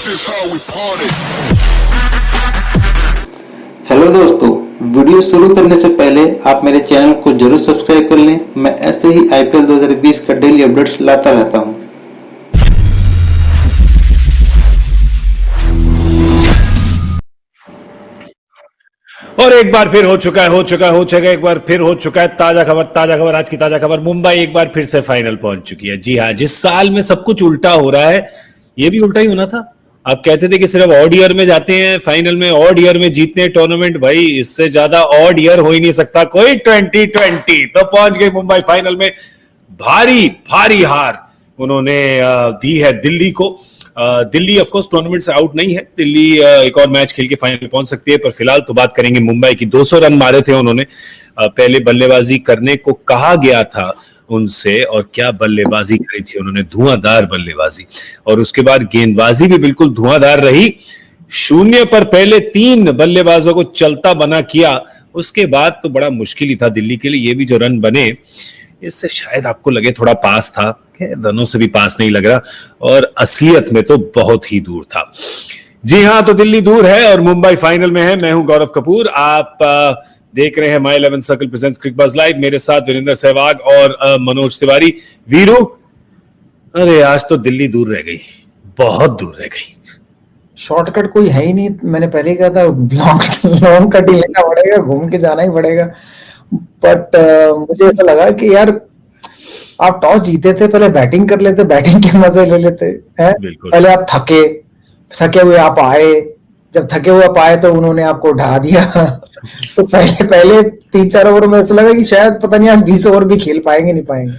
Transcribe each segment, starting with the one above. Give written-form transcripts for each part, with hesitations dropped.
Hello दोस्तों, video शुरू करने से पहले आप मेरे चैनल को जरूर सब्सक्राइब कर लें। मैं ऐसे ही आईपीएल 2020 का डेली अपडेट्स लाता रहता हूं। और एक बार फिर हो चुका है एक बार फिर हो चुका है ताजा खबर। आज की ताजा खबर, मुंबई एक बार फिर से फाइनल पहुंच चुकी है। जी हाँ, जिस साल में सब कुछ उल्टा हो रहा है, ये भी उल्टा ही होना था। आप कहते थे कि सिर्फ ऑड ईयर में जाते हैं फाइनल में, ऑड ईयर में जीतते हैं टूर्नामेंट। भाई, इससे ज्यादा ऑड ईयर हो ही नहीं सकता कोई। 2020 तो पहुंच गई मुंबई फाइनल में। भारी हार उन्होंने दी है दिल्ली को। दिल्ली ऑफ कोर्स टूर्नामेंट से आउट नहीं है। दिल्ली एक और मैच खेल के फाइनल पहुंच सकती है, पर फिलहाल तो बात करेंगे मुंबई की। 200 रन मारे थे उन्होंने। पहले बल्लेबाजी करने को कहा गया था उनसे, और क्या बल्लेबाजी करी थी उन्होंने, धुआंधार बल्लेबाजी। और उसके बाद गेंदबाजी भी बिल्कुल धुआंधार रही। 0 पर पहले 3 बल्लेबाजों को चलता बना किया। उसके बाद तो बड़ा मुश्किल ही था दिल्ली के लिए। ये भी जो रन बने, इससे शायद आपको लगे थोड़ा पास था, रनों से भी पास नहीं लग रहा, और असलियत में तो बहुत ही दूर था। जी हां, तो दिल्ली दूर है और मुंबई फाइनल में है। मैं हूं गौरव कपूर। आप देख रहे हैं my 11 circle presents Cricbuzz live. मेरे साथ वीरेंद्र सहवाग और मनोज तिवारी। वीरू, अरे आज तो दिल्ली दूर रह गई, बहुत दूर रह गई। शॉर्टकट कोई है ही नहीं। मैंने पहले कहा था लॉन्ग कट ही लेना पड़ेगा, घूम के जाना ही पड़ेगा। बट मुझे ऐसा लगा कि यार, आप टॉस जीते थे, पहले बैटिंग कर लेते, बैटिंग के मजे ले लेते हैं। पहले आप थके हुए आप आए। जब थके हुए आप आए तो उन्होंने आपको ढा दिया। तो पहले 3-4 ओवर में ऐसा लगा कि शायद पता नहीं आप 20 ओवर भी खेल पाएंगे नहीं पाएंगे।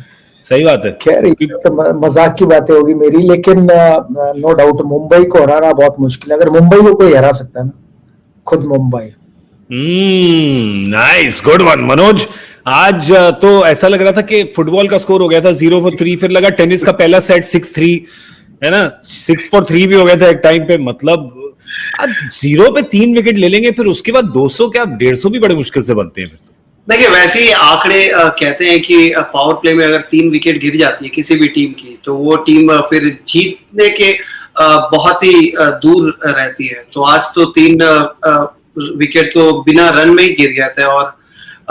सही बात है। खैर, तो मजाक की बातें होगी मेरी, लेकिन नो डाउट मुंबई को हराना बहुत मुश्किल है। अगर मुंबई को कोई हरा सकता है ना, खुद Mumbai. Nice, good one Manoj. आज तो ऐसा लग रहा था कि फुटबॉल का स्कोर हो गया था 0 for 3, फिर लगा टेनिस का पहला सेट 6-3 है ना, 6 for 3 भी हो गया था एक टाइम पे। मतलब आज 0 पे 3 विकेट ले लेंगे, फिर उसके बाद 200 क्या 150 भी बड़े मुश्किल से बनते हैं। फिर देखिए, वैसे ही आंकड़े कहते हैं कि पावर प्ले में अगर 3 विकेट गिर जाती है किसी भी टीम की, तो वो टीम फिर जीतने के बहुत ही दूर रहती है। तो आज तो 3 विकेट तो बिना रन में ही गिर गए थे। और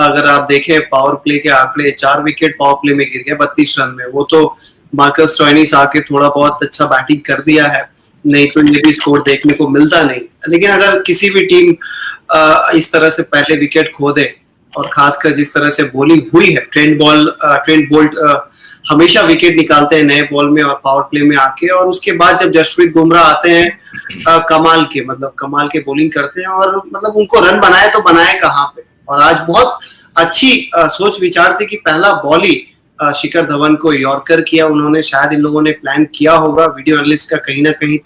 अगर आप देखें पावर प्ले के आंकड़े, 4 विकेट पावर प्ले में गिर गए 32 रन में। वो तो मार्कस स्टोइनिस आके थोड़ा बहुत अच्छा बैटिंग कर दिया है, नहीं तो ये भी स्कोर देखने को मिलता नहीं। लेकिन अगर किसी भी टीम इस तरह से पहले विकेट खो दे, और खासकर जिस तरह से बॉलिंग हुई है, ट्रेंट बोल्ट हमेशा विकेट निकालते हैं नए बॉल में और पावर प्ले में आके। और उसके बाद जब जसप्रीत बुमराह आते हैं, कमाल के बॉलिंग करते हैं। और मतलब उनको रन बनाए तो बनाए कहाँ पे। और आज बहुत अच्छी सोच विचार थी कि पहला बॉल ही शिखर धवन को यॉर्कर किया उन्होंने। शायद इन लोगों ने प्लान किया होगा, वीडियो एनालिस्ट का कहीं ना कहीं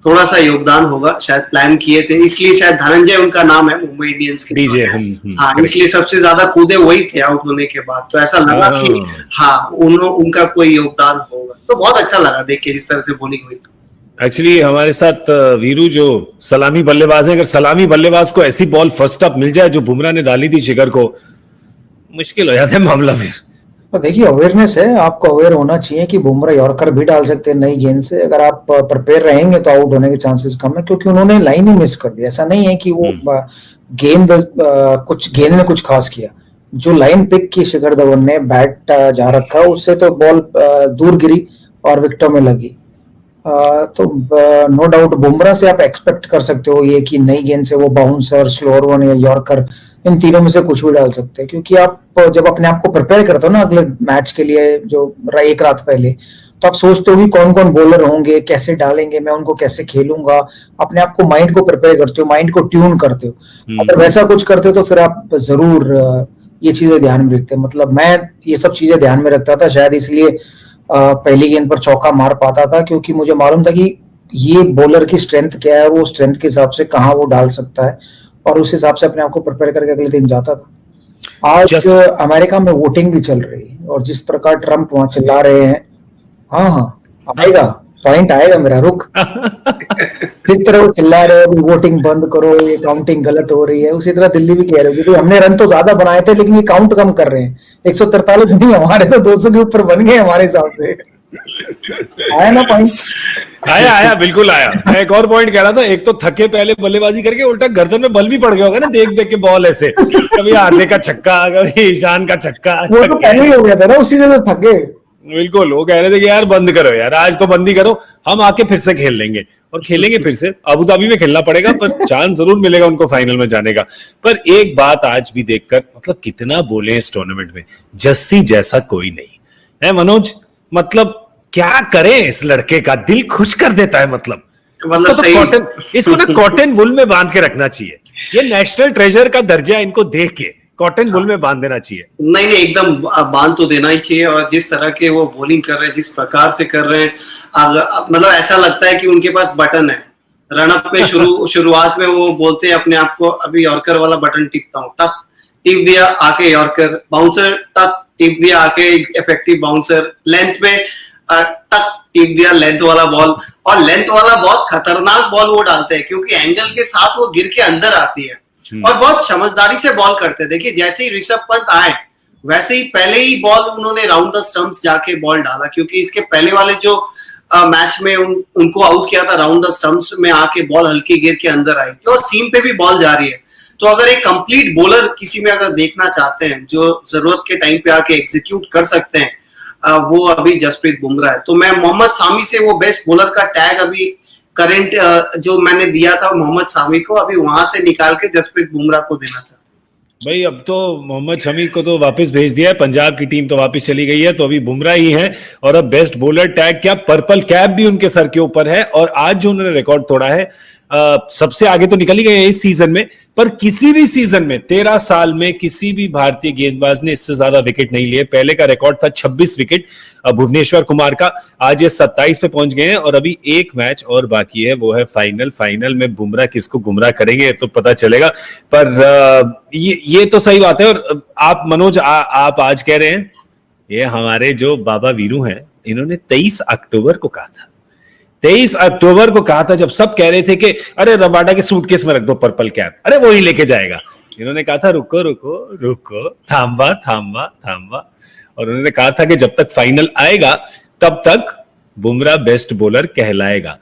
थोड़ा सा योगदान होगा, शायद प्लान किए थे। इसलिए शायद धनंजय उनका नाम है मुंबई इंडियंस के डीजे। हाँ, इसलिए सबसे ज्यादा कूदे वही थे आउट होने के बाद। तो ऐसा लगा कि हाँ, उनका कोई योगदान होगा। तो बहुत अच्छा लगा देख के जिस तरह से बॉलिंग हुई। एक्चुअली हमारे साथ वीरू जो सलामी बल्लेबाज है, अगर सलामी बल्लेबाज को ऐसी बॉल फर्स्ट अप मिल जाए जो बुमराह ने डाली थी शिखर को, मुश्किल हो जाता है मामला फिर। तो देखिए, अवेयरनेस है, आपको अवेयर होना चाहिए कि बुमराह यॉर्कर भी डाल सकते हैं नई गेंद से। अगर आप प्रिपेयर रहेंगे तो आउट होने के चांसेस कम है, क्योंकि उन्होंने लाइन ही मिस कर दिया। ऐसा नहीं है कि वो गेंद ने कुछ खास किया। जो लाइन पिक की शिखर धवन ने, बैट जहां रखा उससे तो बॉल दूर गिरी और विकेटों में लगी। तो नो डाउट बुमराह से आप एक्सपेक्ट कर सकते हो ये कि नई गेंद से वो बाउंसर, स्लोअर वन या यॉर्कर, इन तीनों में से कुछ भी डाल सकते हैं। क्योंकि आप जब अपने आप को प्रिपेयर करते हो ना अगले मैच के लिए, जो एक रात पहले, तो आप सोचते हो कि कौन कौन बॉलर होंगे, कैसे डालेंगे, मैं उनको कैसे खेलूंगा। अपने आप को, माइंड को प्रिपेयर करते हो, माइंड को ट्यून करते हो। अगर वैसा कुछ करते हो तो फिर आप जरूर ये चीजें ध्यान में रखते हैं। मतलब मैं ये सब चीजें ध्यान में रखता था, शायद इसलिए पहली गेंद पर चौका मार पाता था, क्योंकि मुझे मालूम था कि ये बॉलर की स्ट्रेंथ क्या है, वो स्ट्रेंथ के हिसाब से कहाँ वो डाल सकता है, और उस हिसाब से अपने आप को प्रिपेयर करके अगले दिन जाता था। आज अमेरिका में वोटिंग भी चल रही है, और जिस प्रकार ट्रम्प वहां चिल्ला रहे हैं, हाँ आएगा पॉइंट, आएगा मेरा, रुक। जिस तरह वो चिल्ला रहे हैं वोटिंग बंद करो, ये काउंटिंग गलत हो रही है, उसी तरह दिल्ली भी कह रही है कि हमने रन तो ज्यादा बनाए थे लेकिन ये काउंट कम कर रहे हैं। 143 नहीं, हमारे तो 200 के ऊपर बन गए हमारे हिसाब से। आया ना पॉइंट। आया बिल्कुल आया। मैं एक और पॉइंट कह रहा था, एक तो थके पहले बल्लेबाजी करके उल्टा गर्दन में बल भी पड़ गया होगा ना देख देख के बॉल ऐसे, कभी हार्दिक का छक्का, कभी ईशान का छक्का। वो तो पहले ही हो गया था ना, उसी से थक गए। बिल्कुल, वो कह रहे थे कि यार बंद करो यार, आज तो बंद ही करो, हम आके फिर से खेल लेंगे, और खेलेंगे फिर से। अबू धाबी में खेलना पड़ेगा, पर चांस जरूर मिलेगा उनको फाइनल में जाने का। पर एक बात आज भी देखकर, मतलब कितना बोले इस टूर्नामेंट में, जस्सी जैसा कोई नहीं है मनोज। मतलब क्या करें इस लड़के का, दिल खुश कर देता है। मतलब इसको ना कॉटन वुल में बांध के रखना चाहिए। ये नेशनल ट्रेजर का दर्जा इनको देख के कॉटन वुल में बांध देना चाहिए। नहीं एकदम बांध तो देना ही चाहिए। और जिस तरह के वो बॉलिंग कर रहे हैं, जिस प्रकार से कर रहे हैं, मतलब ऐसा लगता है कि उनके पास बटन है। रनअप में शुरुआत में वो बोलते हैं अपने आप को, अभी यॉर्कर वाला बटन टिपता हूँ, टप टिप दिया आके यॉर्कर, बाउंसर टप टिप दिया आके इफेक्टिव बाउंसर, लेंथ में टक टिप दिया लेंथ वाला बॉल। और लेंथ वाला बहुत खतरनाक बॉल वो डालते हैं, क्योंकि एंगल के साथ वो गिर के अंदर आती है, और बहुत समझदारी से बॉल करते हैं। देखिए जैसे ही ऋषभ पंत आए, वैसे ही पहले ही बॉल उन्होंने राउंड द स्टंप्स जाके बॉल डाला, क्योंकि इसके पहले वाले जो मैच में उनको आउट किया था, राउंड द स्टंप्स में आके बॉल हल्की गिर के अंदर आई थी, और सीम पे भी बॉल जा रही है। तो अगर एक कंप्लीट बॉलर किसी में अगर देखना चाहते हैं, जो जरूरत के टाइम पे आके एग्जीक्यूट कर सकते हैं, वो अभी जसप्रीत बुमराह है। तो मैं मोहम्मद सामी से वो बेस्ट बॉलर का टैग अभी करंट जो मैंने दिया था मोहम्मद सामी को, अभी वहां से निकाल के जसप्रीत बुमराह को देना चाहता हूं। भाई अब तो मोहम्मद शमी को तो वापस भेज दिया है, पंजाब की टीम तो वापस चली गई है, तो अभी बुमराह ही है। और अब बेस्ट बॉलर टैग क्या, पर्पल कैप भी उनके सर के ऊपर है। और आज जो उन्होंने रिकॉर्ड तोड़ा है, सबसे आगे तो निकल ही गए इस सीजन में, पर किसी भी सीजन में 13 साल में किसी भी भारतीय गेंदबाज ने इससे ज्यादा विकेट नहीं लिए। पहले का रिकॉर्ड था 26 विकेट भुवनेश्वर कुमार का, आज ये 27 पे पहुंच गए हैं। और अभी एक मैच और बाकी है, वो है फाइनल में बुमराह किसको गुमराह करेंगे तो पता चलेगा। पर ये तो सही बात है। और आप मनोज आप आज कह रहे हैं, ये हमारे जो बाबा वीरू हैं, इन्होंने 23 अक्टूबर को कहा था, 23 अक्टूबर को कहा था, जब सब कह रहे थे कि अरे रबाडा के सूटकेस में रख दो पर्पल कैप, अरे वो ही लेके जाएगा। इन्होंने कहा था रुको रुको रुको, थांबा थांबा थांबा। और उन्होंने कहा था कि जब तक फाइनल आएगा तब तक बुमराह बेस्ट बॉलर कहलाएगा।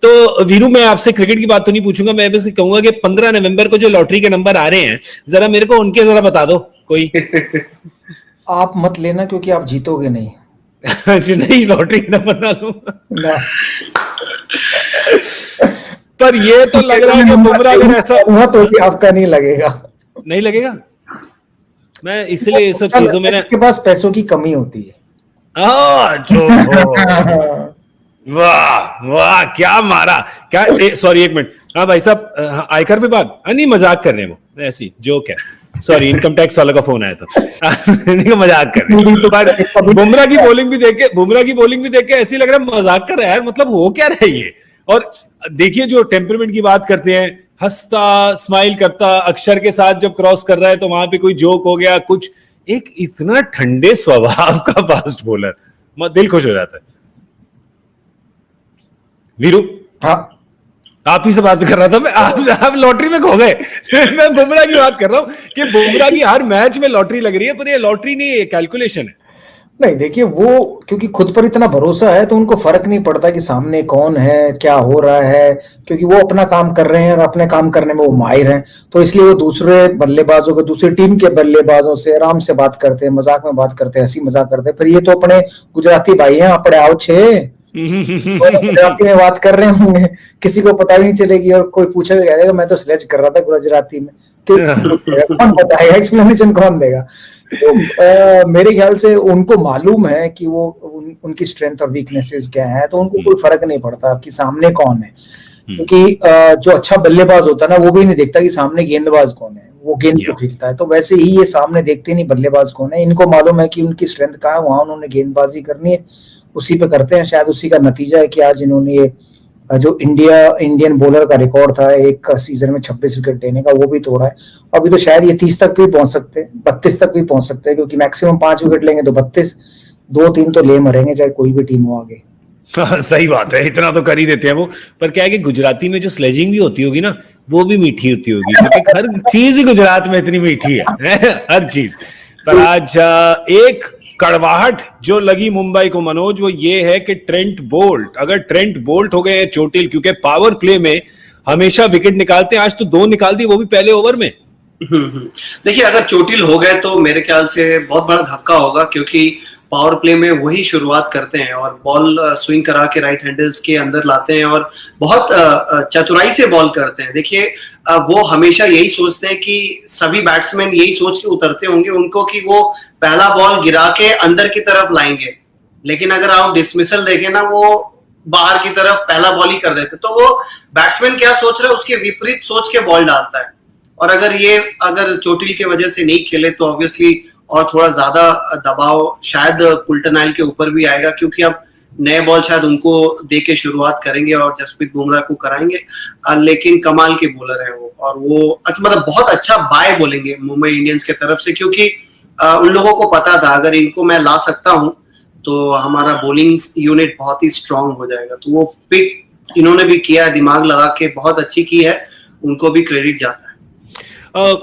तो वीरू, मैं आपसे क्रिकेट की बात तो नहीं पूछूंगा, मैं बस कहूंगा कि 15 नवंबर को जो लॉटरी के नंबर आ रहे हैं, जरा मेरे को उनके जरा बता दो कोई। आप मत लेना, क्योंकि आप जीतोगे नहीं। नहीं, लॉटरी नंबर ना लूं। पर ये तो लग रहा है कि बुमराह अगर ऐसा हुआ तो भी आपका नहीं लगेगा। नहीं लगेगा। मैं इसलिए ये सब चीजों में, आपके पास पैसों की कमी होती है। जो वाह वाह, क्या मारा, क्या सॉरी एक मिनट, हाँ भाई साहब, आयकर विभाग, नहीं मजाक कर रहे हैं, वो ऐसी जोक है, सॉरी इनकम टैक्स वाला का फोन आया था। मजाक कर रहे हैं। बुमराह की बॉलिंग भी देख के ऐसी लग रहा है मजाक कर रहा है यार, मतलब हो क्या रहा है ये। और देखिए जो टेम्परामेंट की बात करते हैं, हंसता स्माइल करता, अक्षर के साथ जब क्रॉस कर रहा है तो वहां पे कोई जोक हो गया कुछ, एक इतना ठंडे स्वभाव का फास्ट बॉलर, दिल खुश हो जाता है। वीरू, हाँ आप ही से बात कर रहा था मैं, आप लॉटरी में खो गए। मैं बुमराह की बात कर रहा हूं कि बुमराह की हर मैच में लॉटरी लग रही है, पर ये लॉटरी नहीं है, कैलकुलेशन है। नहीं, देखिए वो क्योंकि खुद पर इतना भरोसा है, तो उनको फर्क नहीं पड़ता कि सामने कौन है, क्या हो रहा है, क्योंकि वो अपना काम कर रहे हैं और अपने काम करने में वो माहिर हैं। तो इसलिए वो दूसरे बल्लेबाजों को, दूसरी टीम के बल्लेबाजों से आराम से बात करते हैं, मजाक में बात करते हैं, हंसी मजाक करते हैं। फिर ये तो अपने गुजराती भाई हैं, अपने आओ छे गुजराती में बात कर रहे होंगे, किसी को पता भी नहीं चलेगी। और कोई पूछेगा, कह देगा मैं तो स्लेज कर रहा था गुजराती में, कौन बताएगा, एक्सप्लेनेशन कौन देगा। तो मेरे ख्याल से उनको मालूम है कि वो उनकी स्ट्रेंथ और वीकनेसेस क्या है, तो उनको कोई फर्क नहीं पड़ता कि सामने कौन है, क्योंकि जो अच्छा बल्लेबाज होता है ना, वो भी नहीं देखता कि सामने गेंदबाज कौन है, वो गेंद को खेलता है। तो वैसे ही ये सामने देखते नहीं बल्लेबाज कौन है, इनको मालूम है कि उनकी स्ट्रेंथ कहाँ है, वहां उन्होंने गेंदबाजी करनी है, उसी पे करते हैं। शायद उसी का नतीजा है कि आज इन्होंने ये जो इंडियन बॉलर का रिकॉर्ड था एक सीजन में 26 विकेट लेने का, वो भी तोड़ा है। अभी तो शायद ये 30 तक भी पहुंच सकते हैं, 32 तक भी पहुंच सकते हैं, क्योंकि मैक्सिमम 5 विकेट लेंगे तो 32, 2-3 तो ले मरेंगे, चाहे कोई भी टीम हो आगे। सही बात है, इतना तो कर ही देते हैं वो। पर क्या है कि गुजराती में जो स्लेजिंग भी होती होगी ना, वो भी मीठी होती होगी, क्योंकि हर चीज ही गुजरात में इतनी मीठी है हर चीज। पर आज एक कड़वाहट जो लगी मुंबई को मनोज वो ये है कि ट्रेंट बोल्ट, अगर ट्रेंट बोल्ट हो गए चोटिल, क्योंकि पावर प्ले में हमेशा विकेट निकालते हैं, आज तो 2 निकाल दी, वो भी पहले ओवर में। देखिए, अगर चोटिल हो गए तो मेरे ख्याल से बहुत बड़ा धक्का होगा, क्योंकि पावर प्ले में वही शुरुआत करते हैं और बॉल स्विंग करा के राइट हैंडर्स के अंदर लाते हैं और बहुत चतुराई से बॉल करते हैं। देखिए, वो हमेशा यही सोचते हैं कि सभी बैट्समैन यही सोच के उतरते होंगे उनको कि वो पहला बॉल गिरा के अंदर की तरफ लाएंगे, लेकिन अगर आप डिसमिसल देखें ना, वो बाहर की तरफ पहला बॉल ही कर देते। तो वो बैट्समैन क्या सोच रहा है उसके विपरीत सोच के बॉल डालता है, और अगर चोटिल के वजह से नहीं खेले तो ऑब्वियसली और थोड़ा ज्यादा दबाव शायद कुल्टन नायल के ऊपर भी आएगा, क्योंकि अब नए बॉल शायद उनको दे के शुरुआत करेंगे और जसप्रीत बुमराह को कराएंगे। लेकिन कमाल के बॉलर है वो, और वो मतलब बहुत अच्छा बाय बोलेंगे मुंबई इंडियंस के तरफ से, क्योंकि उन लोगों को पता था अगर इनको मैं ला सकता हूं तो हमारा बॉलिंग यूनिट बहुत ही स्ट्रांग हो जाएगा। तो वो पिक इन्होंने भी किया है, दिमाग लगा के बहुत अच्छी की है, उनको भी क्रेडिट जाता है।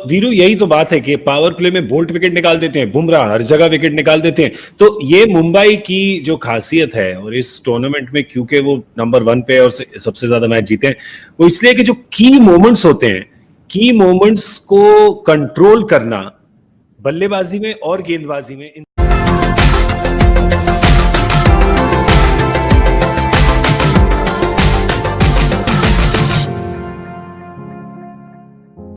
वीरू, यही तो बात है कि पावर प्ले में बोल्ट विकेट निकाल देते हैं, बुमराह हर जगह विकेट निकाल देते हैं। तो ये मुंबई की जो खासियत है, और इस टूर्नामेंट में क्योंकि वो नंबर 1 पे और सबसे ज्यादा मैच जीते हैं, वो इसलिए कि जो की मोमेंट्स होते हैं, की मोमेंट्स को कंट्रोल करना बल्लेबाजी में और गेंदबाजी में